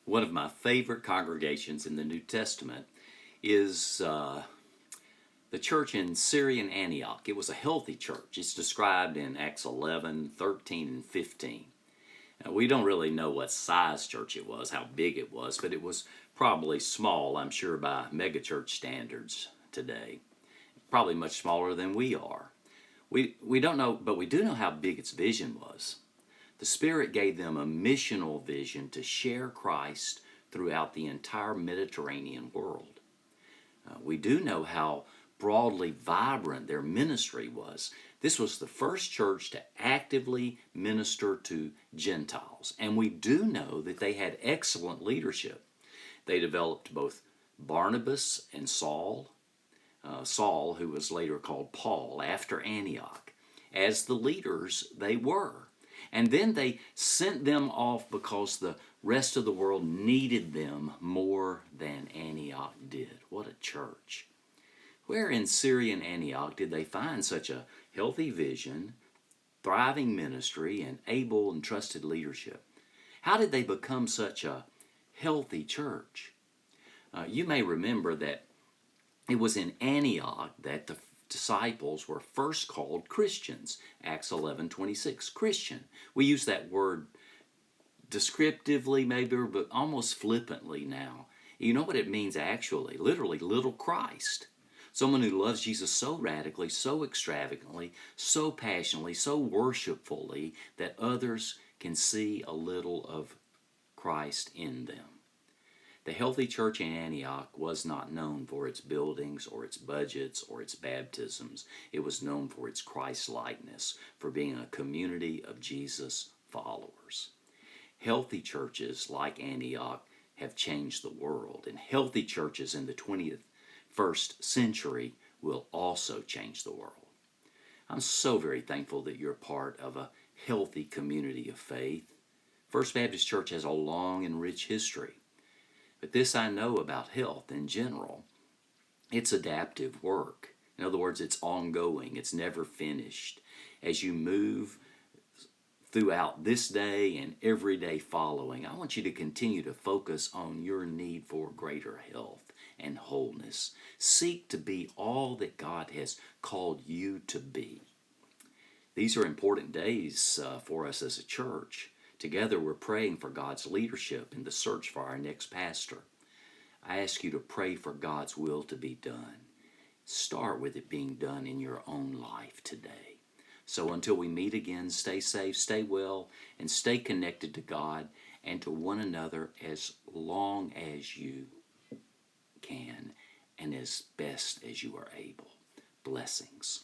One of my favorite congregations in the New Testament is the church in Syrian Antioch. It was a healthy church. It's described in Acts 11, 13, and 15. Now, we don't really know what size church it was, how big it was, but it was probably small, I'm sure, by megachurch standards today. Probably much smaller than we are. We don't know, but we do know how big its vision was. The Spirit gave them a missional vision to share Christ throughout the entire Mediterranean world. We do know how broadly vibrant their ministry was. This was the first church to actively minister to Gentiles. And we do know that they had excellent leadership. They developed both Barnabas and Saul, Saul, who was later called Paul, after Antioch, as the leaders they were. And then they sent them off because the rest of the world needed them more than Antioch did. What a church. Where in Syrian Antioch did they find such a healthy vision, thriving ministry, and able and trusted leadership? How did they become such a healthy church? You may remember that it was in Antioch that the disciples were first called Christians. Acts 11:26, Christian. We use that word descriptively maybe, but almost flippantly now. You know what it means actually? Literally, little Christ. Someone who loves Jesus so radically, so extravagantly, so passionately, so worshipfully that others can see a little of Christ in them. The healthy church in Antioch was not known for its buildings or its budgets or its baptisms. It was known for its Christ-likeness, for being a community of Jesus followers. Healthy churches like Antioch have changed the world, and healthy churches in the 21st century will also change the world. I'm so very thankful that you're part of a healthy community of faith. First Baptist Church has a long and rich history. But this I know about health in general. It's adaptive work. In other words, it's ongoing. It's never finished. As you move throughout this day and every day following, I want you to continue to focus on your need for greater health and wholeness. Seek to be all that God has called you to be. These are important days for us as a church. Together we're praying for God's leadership in the search for our next pastor. I ask you to pray for God's will to be done. Start with it being done in your own life today. So until we meet again, stay safe, stay well, and stay connected to God and to one another as long as you can and as best as you are able. Blessings.